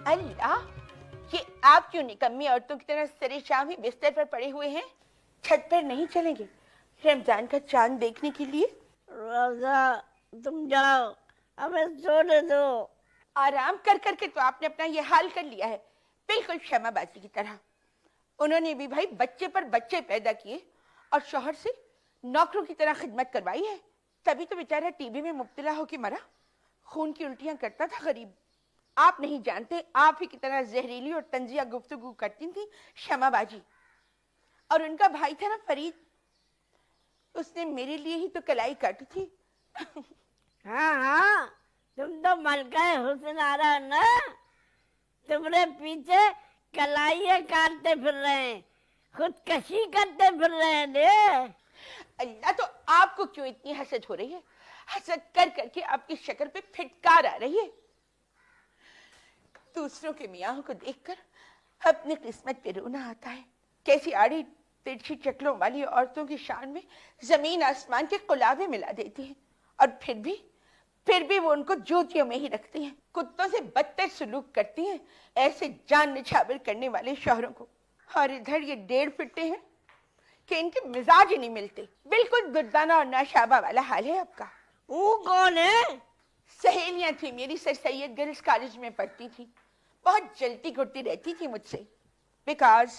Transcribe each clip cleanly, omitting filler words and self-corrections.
अल्लाह, ये आप क्यों निकम्मी औरतों की तरह सरे शाम ही बिस्तर पर पड़े हुए हैं? छत पर नहीं चलेंगे रमजान का चांद देखने के लिए? रोजा तुम जाओ, हमें सोने दो। आराम कर करके तो आपने अपना ये हाल कर लिया है, बिल्कुल क्षमाबाजी की तरह। उन्होंने भी भाई बच्चे पर बच्चे पैदा किए और शौहर से नौकरों की तरह खिदमत करवाई है, तभी तो बेचारा टीबी में मुब्तला होकर मरा। खून की उल्टियां करता था गरीब। आप नहीं जानते, आप ही की तरह जहरीली और तंजिया गुफ्तगू करती थी क्षमाबाजी। और उनका भाई था ना फरीद, उसने मेरे लिए ही तो कलाई काटी थी। हाँ हाँ, तुम तो मलका हुस्न आरा ना, तुम्हारे पीछे कलाइयाँ काटते फिर रहे हैं, खुदकशी करते फिर रहे हैं ने। अल्लाह, तो आपको क्यों इतनी हसद हो रही है? हसद कर करके आपकी शक्ल पे फिटकार आ रही है। दूसरों के मियाँ को देखकर अपनी किस्मत पे रोना आता है। कैसी आड़ी तिरछी चकलों वाली औरतों की शान में जमीन आसमान के कुलावे मिला देती हैं, और फिर भी वो उनको जोतियों में ही रखती हैं। कुत्तों से बदतर सुलूक करती हैं ऐसे जान निछावर करने वाले शौहरों को। और इधर ये 1.5 फिट्टे हैं कि इनके मिजाज ही नहीं मिलते। बिल्कुल दुर्दाना और नाशाबा वाला हाल है आपका। वो कौन है? सहेलियां थी मेरी, सर सैयद गर्ल्स कॉलेज में पढ़ती थी, बहुत जलती घुटती रहती थी मुझसे। Because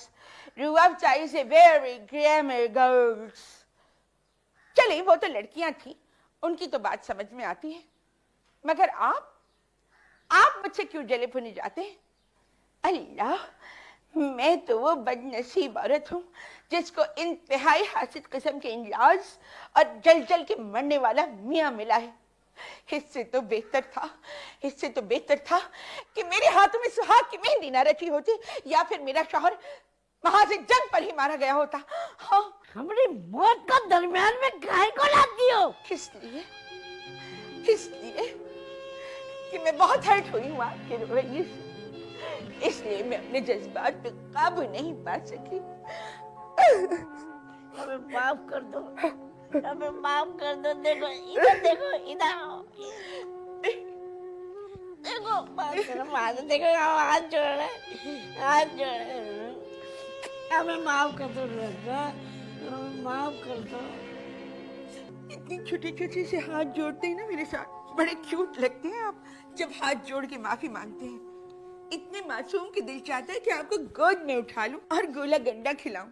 Ruwafza is a very grammar girls. चले वो तो लड़कियां थी, उनकी तो बात समझ में आती है, मगर आप मुझसे क्यों जले भुने जाते हैं? अल्लाह, मैं तो वो बदनसीब औरत हूँ जिसको इंतहाई हासिद किस्म के इलाज और जल जल के मरने वाला मियाँ मिला है। इससे तो बेहतर था कि मेरे हाथों में सुहाग की मेहंदी ना रची होती, या फिर मेरा शौहर वहां से जंग पर ही मारा गया होता। हाँ, हमारी मौत का दरमियान में काहे को लाती हो? इसलिए कि मैं बहुत हर्ट हुई हूँ आपके रवैये से, इसलिए मैं अपने जज्बात पे काबू नहीं पा सकी। हमें माफ कर दो, हमें माफ कर दो। देखो इधर, देखो इधर, देखो माफ करो, देखो हाथ जोड़े, हमें माफ कर दो रोजा, हमें माफ कर दो। इतनी छोटी छोटी से हाथ जोड़ते हैं ना मेरे साथ, बड़े क्यूट लगते हैं आप जब हाथ जोड़ के माफी मांगते हैं। इतने मासूम के दिल चाहता है कि आपको गोद में उठा लूं और गोला गंडा खिलाऊं,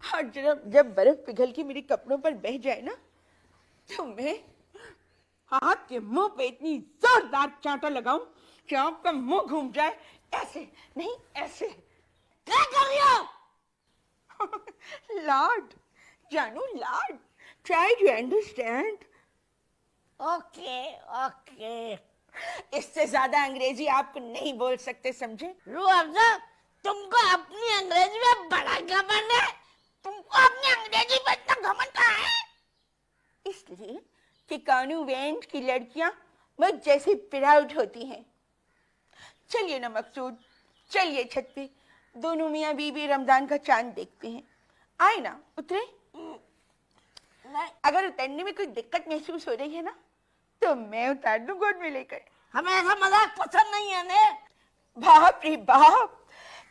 और जब बर्फ पिघल के मेरे कपड़ों पर बह जाए ना, तो मैं आपके मुंह पे इतनी जोरदार चांटा लगाऊं कि आपका मुंह घूम जाए। ऐसे नहीं, ऐसे। क्या कर रही हो? लाड जानू, लाड, ट्राई टू अंडरस्टैंड। ओके। इससे ज्यादा अंग्रेजी आप नहीं बोल सकते, समझे? रुअफ़ज़ा, तुमको अपनी अंग्रेजी में बड़ा घमंड है। तुमको अपनी अंग्रेजी में इतना घमंड कहाँ है? इसलिए कि कॉन्वेंट की लड़कियां मुझ जैसी प्राउड होती हैं। चलिए ना मकसूद, चलिए छत पे, दोनों मियाँ बीबी रमजान का चांद देखते हैं। आए ना, उतरे। अगर उतरने में कोई दिक्कत महसूस हो रही है ना, तो मैं उतार दूं गोद में लेकर। हमें ऐसा मजाक पसंद नहीं है ने। बाप रे बाप,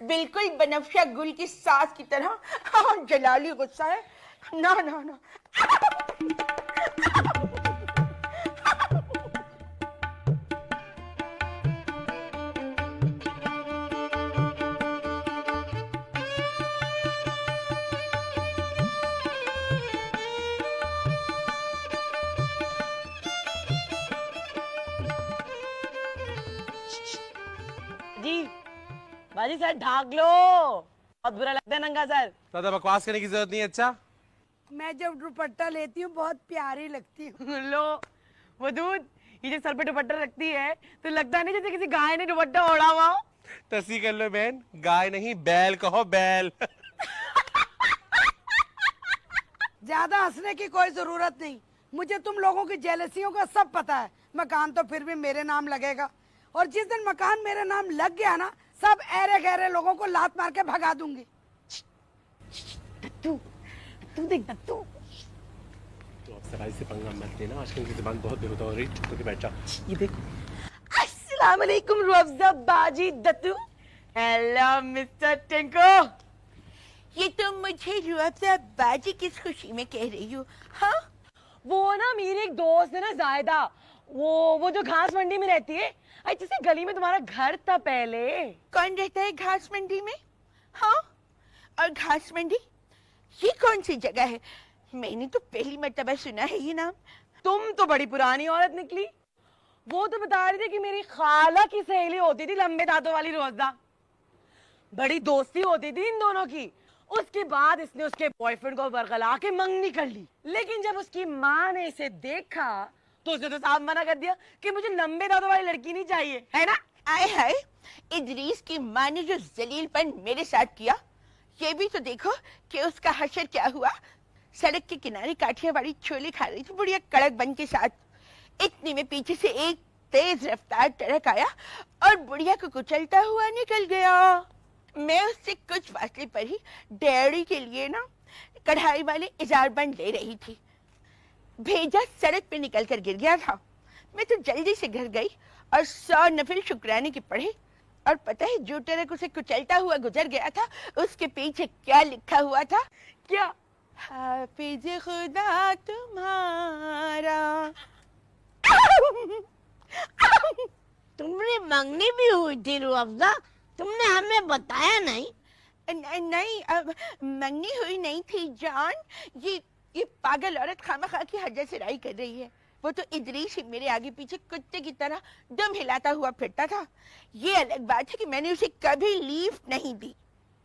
बिल्कुल बनफशा गुल की सास की तरह। हाँ, जलाली गुस्सा है। ना ना ना। बाजी सर ढाक लो, बहुत बुरा लगता है नंगा सर। ज्यादा बकवास करने की जरूरत नहीं है। अच्छा, मैं जब दुपट्टा लेती हूँ बहुत प्यारी लगती हूँ। लो वो दूध, ये जब सर पे दुपट्टा रखती है तो लगता नहीं जैसे किसी गाय ने दुपट्टा ओढ़ा हुआ हो। तसी कर लो बहन, गाय नहीं बैल कहो, बैल। ज्यादा हंसने की कोई जरूरत नहीं, मुझे तुम लोगों की जेलसियों का सब पता है। मकान तो फिर भी मेरे नाम लगेगा, और जिस दिन मकान मेरे नाम लग गया ना, सब ऐरे गहरे लोगों को लात मार के भगा दूंगी। तू देख दत्तू, तो अब सफाई से पंगा मत लेना, आजकल की जुबान बहुत बेहुदा हो रही। चुप करके बैठ जा। ये देखो। अस्सलाम वालेकुम रुअफ़ज़ा बाजी दत्तू। Hello mister टिंको। ये तुम मुझे रुअफ़ज़ा बाजी किस खुशी में कह रही हो? हाँ, वो ना मेरी एक दोस्त है ना जायदा, वो जो घास मंडी में रहती है, जिससे गली में तुम्हारा घर था पहले। कौन रहता है घास मंडी में? हाँ, और घास मंडी ये कौन सी जगह है? मैंने तो पहली मर्तबा सुना है ये नाम। तुम तो बड़ी पुरानी औरत निकली। वो तो बता रही थी कि मेरी खाला की सहेली होती थी लंबे दांतों वाली रोज़ा, बड़ी दोस्ती होती थी इन दोनों की। उसके बाद इसने उसके बॉयफ्रेंड को बरगला के मंगनी कर ली, लेकिन जब उसकी माँ ने इसे देखा तो उसने तो साफ मना कर दिया कि मुझे लंबे दांतों वाली लड़की नहीं चाहिए, है ना। आए हाय, इदरीस की माँ ने जो जलीलपन मेरे साथ किया, ये भी तो देखो कि उसका हशर क्या हुआ। सड़क के किनारे काठियावाड़ी छोले खा रही थी बुढ़िया कड़क बन के साथ। इतनी में पीछे से एक तेज रफ्तार ट्रक आया और बुढ़िया को कुचलता हुआ निकल गया। मैं उससे कुछ फासले पर ही डेयरी के लिए ना कढ़ाई वाले इजार बंद ले रही थी। भेजा सड़क पे निकल कर गिर गया था। मैं तो जल्दी से घर गई और 100 नफिल शुक्राने के पढ़े, और पता है जो ट्रक उसे कुचलता हुआ गुजर गया था उसके पीछे क्या लिखा हुआ था? क्या? हाफिज खुदा तुम्हारा। तुमने मंगनी भी हुई थी रुअफ़ज़ा, तुमने हमें बताया नहीं। नहीं, मंगनी हुई नहीं थी जान। ये पागल औरत खामखा की हजर से राई कर रही है। वो तो इदरीस ही मेरे आगे पीछे कुत्ते की तरह दम हिलाता हुआ फिरता था। ये अलग बात है कि मैंने उसे कभी लीव नहीं दी।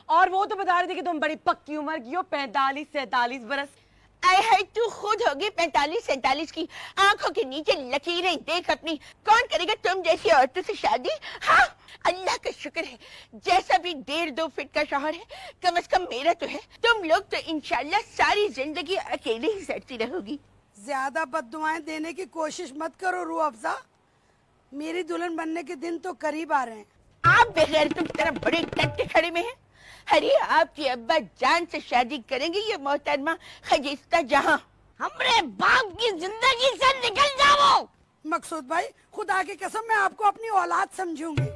और वो तो बता रही थी कि तुम बड़ी पक्की उम्र की हो, 45-47 बरस। आए है, तू खुद होगी 45-47 की। आंखों के नीचे लकीरें देख अपनी। कौन करेगा तुम जैसी औरतों से शादी? हाँ, अल्लाह का शुक्र है जैसा भी 1.5-2 फीट का शौहर है, कम से कम मेरा तो है। तुम लोग तो इंशाल्लाह सारी जिंदगी अकेले ही सड़ती रहोगी। ज्यादा बद्दुआएं देने की कोशिश मत करो रुअफ़ज़ा, मेरी दुल्हन बनने के दिन तो करीब आ रहे हैं। आप बगैर तुम तरह बड़े टक के खड़े में हैं। अरे आपकी अब्बा जान से शादी करेंगे ये मोहतरमा खजीस्ता जहां। हमरे बाप की जिंदगी से निकल जाओ। मकसूद भाई, खुदा की कसम मैं आपको अपनी औलाद समझूंगी।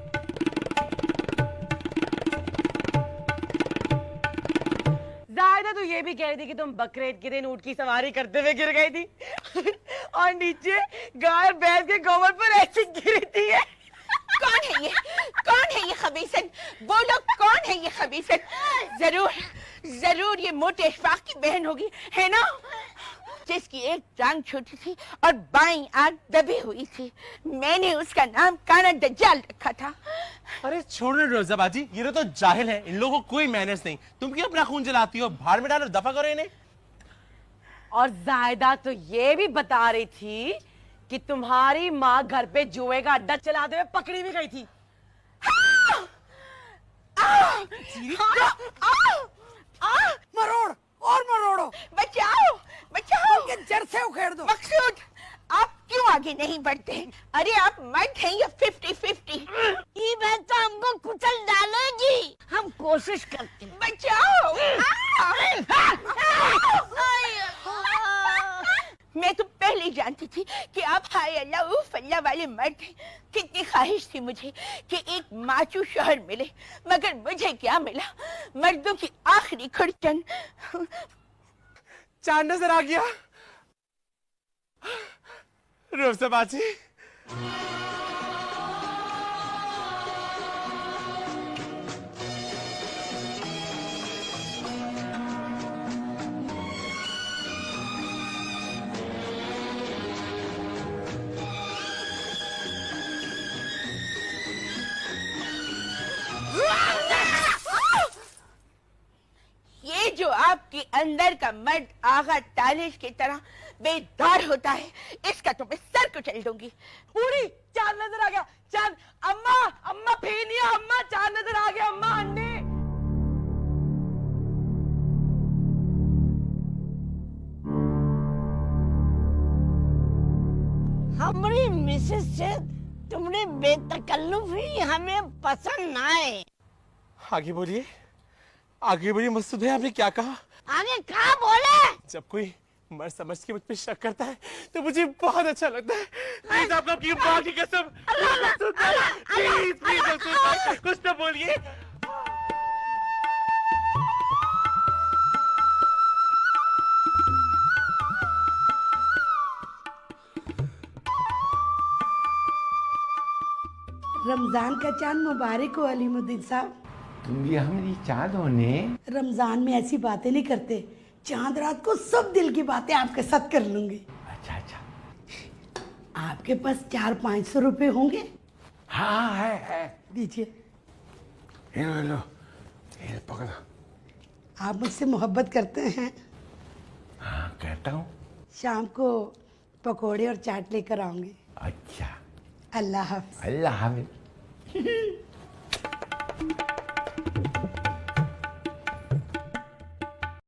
जायदा तो ये भी कह रही थी कि तुम बकरीद के दिन ऊंट की सवारी करते हुए गिर गई थी और नीचे गाय भैंस के गोबर पर ऐसी गिरी थी। कौन है ये? कौन है ये खबीसन? बोलो कौन है ये खबीसन? जरूर ये मोटे अशफाक की बहन होगी, है ना, जिसकी एक टांग छोटी थी और बाईं आंख दबी हुई थी। मैंने उसका नाम काना दज्जाल रखा था। अरे छोड़ो रोज़ा बाजी, ये तो जाहिल है, इन लोगों को कोई मैनर्स नहीं। तुम क्यों अपना खून जलाती हो? भाड़ में डालो, दफा करो इन्हें। और जायदा तो ये भी बता रही थी कि तुम्हारी माँ घर पे जुए का अड्डा चलाते हुए पकड़ी भी गई थी। मरोड़ और मरोड़ो, बचाओ बचाओ, उनके जड़ से उखेड़ दो। मकसूद आप क्यों आगे नहीं बढ़ते? अरे आप मर्द हैं या 50-50? ये बहन तो हमको कुचल डालेगी, हम कोशिश करते हैं। बचाओ। मैं तो पहले ही जानती थी कि आप हाय अल्लाह उफ अल्लाह वाले मर्द हैं। कितनी ख्वाहिश थी मुझे कि एक माचू शोहर मिले, मगर मुझे क्या मिला? मर्दों की आखिरी खुरचन। चांद नजर आ गया रोज़ा बाजी। ये जो आपके अंदर का मर्द आगा तालिश की तरह बेदार होता है, इसका तो मैं सर कुचल दूंगी। पूरी चांद नजर आ गया। चांद, अम्मा अम्मा फेनिया, अम्मा चांद नजर आ गया, अम्मा अंडे। हमारी मिसेस से तुमने बेतकल्लुफी हमें पसंद ना आए। आगे बोलिए, आगे बोलिए मकसूद भाई, आपने क्या कहा? आगे कहा बोले? जब कोई मर समझ के मुझ पे शक करता है तो मुझे बहुत अच्छा लगता है। प्लीज आप लोग की माँ की कसम, प्लीज प्लीज कुछ तो बोलिए। रमजान का चांद मुबारक हो अलीमुद्दीन साहब। तुम भी हमारी चाँद होने। रमजान में ऐसी बातें नहीं करते, चांद रात को सब दिल की बातें आपके साथ कर लूंगी। अच्छा अच्छा। आपके पास 400-500 रुपए होंगे? हाँ है। दीजिए। लो लो, ये पकड़ो। आप मुझसे मोहब्बत करते हैं? हाँ कहता हूँ। शाम को पकोड़े और चाट लेकर आऊंगी। अच्छा। अल्लाह हाफ़िज़। अल्लाह हाफ़िज़।